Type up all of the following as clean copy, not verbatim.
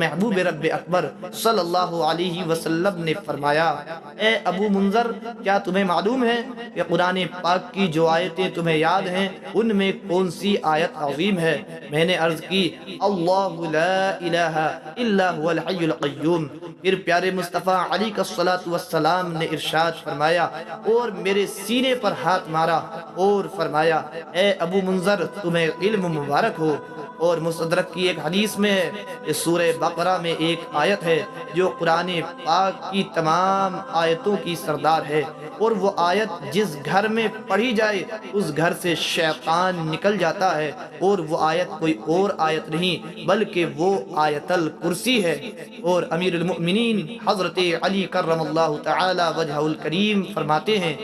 محبوب رب اکبر صلی اللہ علیہ وسلم نے فرمایا، اے ابو منذر، کیا تمہیں معلوم ہے کہ قرآن پاک کی جو آیتیں تمہیں یاد ہیں ان میں کون سی آیت عظیم ہے؟ میں نے عرض کی، اللہ لا الہ الا هو الحی القیوم۔ پھر پیارے مصطفیٰ علیہ الصلوۃ والسلام نے ارشاد فرمایا اور میرے سینے پر ہاتھ مارا اور فرمایا، اے ابو منذر، تمہیں علم مبارک ہو۔ اور مستدرک کی ایک حدیث میں ہے کہ سورہ بقرہ میں ایک آیت ہے جو قرآن پاک کی تمام آیتوں کی سردار ہے، اور وہ آیت جس گھر میں پڑھی جائے اس گھر سے شیطان نکل جاتا ہے، اور وہ آیت کوئی اور آیت نہیں بلکہ وہ آیت الکرسی ہے۔ اور امیر المؤمنین حضرت علی کرم اللہ تعالی وجہہ الکریم فرماتے ہیں،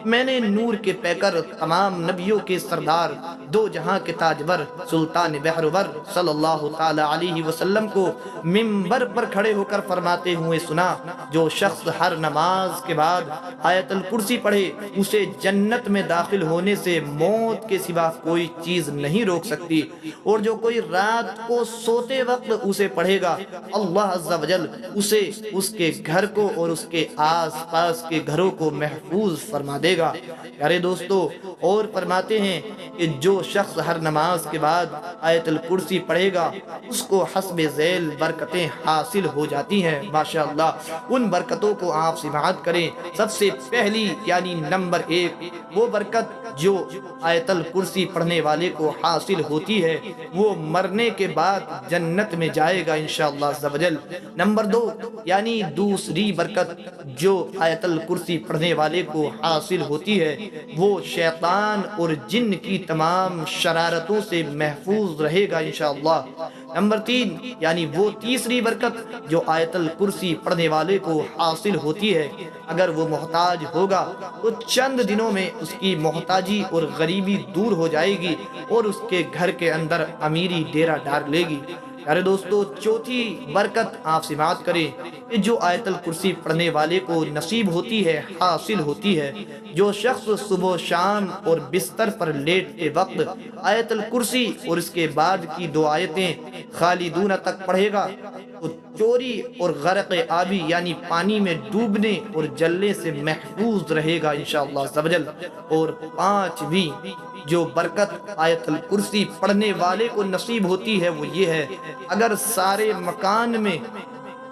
میں نے نور کے پیکر تمام نبیوں کے سردار دو جہاں کے تاجور سلطان بحرور صلی اللہ تعالی علیہ وسلم کو منبر پر کھڑے ہو کر فرماتے ہوئے سنا، جو شخص ہر نماز کے بعد آیت الکرسی پڑھے اسے جنت میں داخل ہونے سے موت کے سوا کوئی چیز نہیں روک سکتی، اور جو کوئی رات کو سوتے وقت اسے پڑھے گا اللہ عز و جل اسے، اس کے گھر کو اور اس کے آس پاس کے گھروں کو محفوظ فرما دے گا۔ پیارے دوستو، اور فرماتے ہیں کہ جو شخص ہر نماز کے بعد آیت الکرسی پڑھے گا اس کو حسب ذیل برکتیں حاصل ہو جاتی ہیں۔ ماشاءاللہ، ان برکتوں کو آپ سماعت کریں۔ سب سے پہلی یعنی نمبر 1 وہ برکت جو آیت الکرسی پڑھنے والے کو حاصل ہوتی ہے وہ مرنے کے بعد جنت میں جائے گا انشاءاللہ عز و جل۔ نمبر 2 یعنی دوسری برکت جو آیت الکرسی پڑھنے والے کو حاصل ہوتی ہے وہ شیطان اور جن کی تمام شرارتوں سے محفوظ رہے گا انشاءاللہ۔ نمبر 3 یعنی وہ تیسری برکت جو آیت الکرسی پڑھنے والے کو حاصل ہوتی ہے، اگر وہ محتاج ہوگا تو چند دنوں میں اس کی محتاجی اور غریبی دور ہو جائے گی اور اس کے گھر کے اندر امیری ڈیرہ ڈال لے گی۔ پیارے دوستو، چوتھی برکت آپ سماعت کریں کہ جو آیت الکرسی پڑھنے والے کو نصیب ہوتی ہے، حاصل ہوتی ہے، جو شخص صبح و شام اور بستر پر لیٹتے وقت آیت الکرسی اور اس کے بعد کی 2 آیتیں خالدون تک پڑھے گا تو چوری اور غرق آبی یعنی پانی میں ڈوبنے اور جلنے سے محفوظ رہے گا انشاءاللہ عز و جل۔ اور 5ویں جو برکت آیت الکرسی پڑھنے والے کو نصیب ہوتی ہے وہ یہ ہے، اگر سارے مکان میں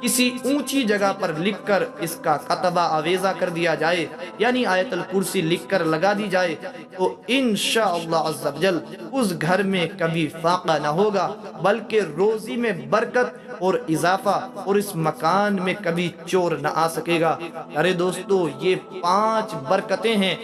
کسی اونچی جگہ پر لکھ کر اس کا کتبہ آویزہ کر دیا جائے یعنی آیت الکرسی لکھ کر لگا دی جائے تو انشاءاللہ عز و جل اس گھر میں کبھی فاقہ نہ ہوگا بلکہ روزی میں برکت اور اضافہ، اور اس مکان میں کبھی چور نہ آ سکے گا۔ ارے دوستو، یہ 5 برکتیں ہیں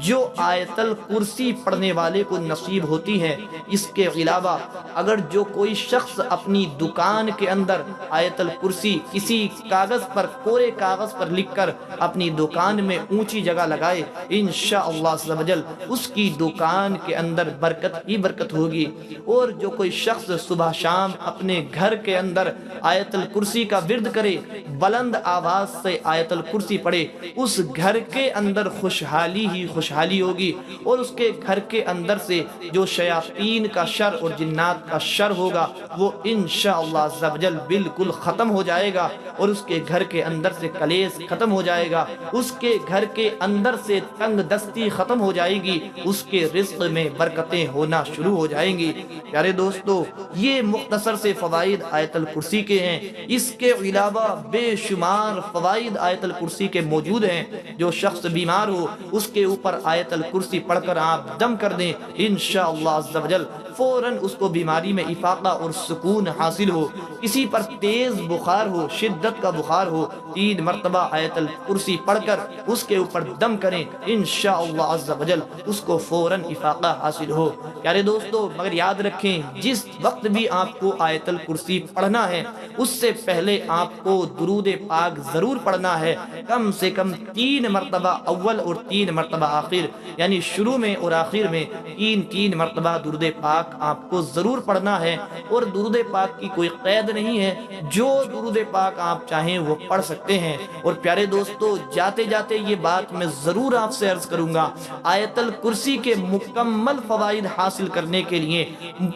جو آیت الکرسی پڑھنے والے کو نصیب ہوتی ہیں۔ اس کے علاوہ اگر جو کوئی شخص اپنی دکان کے اندر آیت الکرسی کسی کاغذ پر، کورے کاغذ پر لکھ کر اپنی دکان میں اونچی جگہ لگائے انشاءاللہ عز و جل اس کی دکان کے اندر برکت ہی برکت ہوگی۔ اور جو کوئی شخص صبح شام اپنے گھر کے اندر آیت الکرسی کا ورد کرے، بلند آواز سے آیت الکرسی پڑھے، اس گھر کے اندر خوشحالی ہی خوشحالی ہوگی، اور اس کے گھر کے اندر سے جو شیاطین کا شر اور جنات کا شر ہوگا وہ انشاءاللہ عز و جل بالکل ختم ہو جائے گا، اور اس کے گھر کے اندر سے کلیس ختم ہو جائے گا، اس کے گھر کے اندر سے تنگ دستی ختم ہو جائے گی، اس کے رزق میں برکتیں ہونا شروع ہو جائیں گی۔ پیارے دوستو، یہ مختصر سے فوائد آیت الکرسی کے ہیں۔ اس کے علاوہ بے شمار فوائد آیت الکرسی کے موجود ہیں۔ جو شخص بیمار ہو اس کے اوپر آیت الکرسی پڑھ کر آپ دم کر دیں انشاءاللہ عز و جل فوراً اس کو بیماری میں افاقہ اور سکون حاصل ہو۔ کسی پر تیز بخار ہو، شدت کا بخار ہو، 3 مرتبہ آیت الکرسی پڑھ کر اس کے اوپر دم کریں انشاءاللہ عز و جل اس کو فوراً افاقہ حاصل ہو۔ پیارے دوستو، مگر یاد رکھیں جس وقت بھی آپ کو آیت الکرسی پڑھنا ہے اس سے پہلے آپ کو درود پاک ضرور پڑھنا ہے، کم سے کم 3 مرتبہ اول اور 3 مرتبہ آخر، یعنی شروع میں اور آخر میں 3 مرتبہ درود پاک آپ کو ضرور پڑھنا ہے۔ اور درود پاک کی کوئی قید نہیں ہے، جو درود پاک آپ چاہیں وہ پڑھ سکتے ہیں۔ اور پیارے دوستو، جاتے جاتے یہ بات میں ضرور آپ سے عرض کروں گا، آیت الکرسی کے مکمل فوائد حاصل کرنے کے لیے،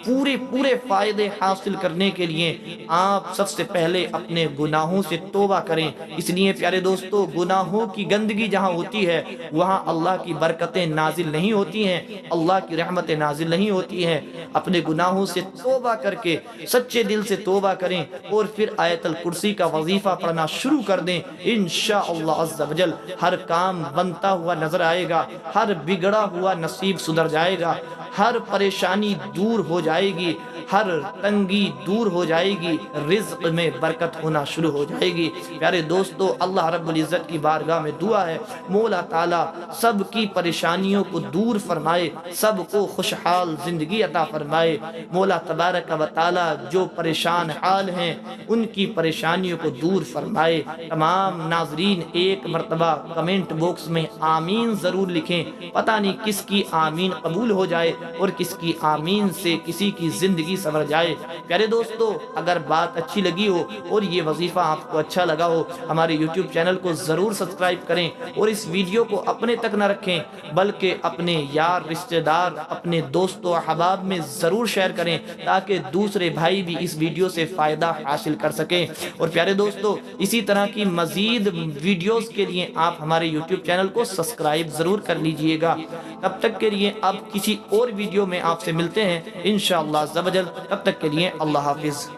پورے فائدے حاصل کرنے کے لیے آپ سب سے پہلے اپنے گناہوں سے توبہ کریں۔ اس لیے پیارے دوستو، گناہوں کی گندگی جہاں ہوتی ہے وہاں اللہ کی برکتیں نازل نہیں ہوتی ہیں، اللہ کی رحمتیں نازل نہیں ہوتی ہیں۔ اپنے گناہوں سے توبہ کر کے سچے دل سے توبہ کریں اور پھر آیت الکرسی کا وظیفہ پڑھنا شروع کر دیں۔ انشاءاللہ عز و جل ہر کام بنتا ہوا نظر آئے گا، ہر بگڑا ہوا نصیب سدھر جائے گا، ہر پریشانی دور ہو جائے گی، ہر تنگی دور ہو جائے گی، رزق میں برکت ہونا شروع ہو جائے گی۔ پیارے دوستو، اللہ رب العزت کی بارگاہ میں دعا ہے، مولا تعالیٰ سب کی پریشانیوں کو دور فرمائے، سب کو خوشحال زندگی عطا فرمائے۔ مولا تبارک و تعالیٰ جو پریشان حال ہیں ان کی پریشانیوں کو دور فرمائے۔ تمام ناظرین ایک مرتبہ کمنٹ باکس میں آمین ضرور لکھیں، پتہ نہیں کس کی آمین قبول ہو جائے اور کس کی آمین سے کسی کی زندگی سنور جائے۔ پیارے دوستو، اگر بات اچھی لگی ہو اور یہ وظیفہ آپ کو اچھا لگا ہو، ہمارے یوٹیوب چینل کو ضرور سبسکرائب کریں اور اس ویڈیو کو اپنے تک نہ رکھیں بلکہ اپنے یار، رشتہ دار، اپنے دوست و احباب میں ضرور شیئر کریں تاکہ دوسرے بھائی بھی اس ویڈیو سے فائدہ حاصل کر سکیں۔ اور پیارے دوستو، اسی طرح کی مزید ویڈیوز کے لیے آپ ہمارے یوٹیوب چینل کو سبسکرائب ضرور کر لیجئے گا۔ تب تک کے لیے اب کسی اور ویڈیو میں آپ سے ملتے ہیں انشاءاللہ عز و جل۔ تب تک کے لیے اللہ حافظ۔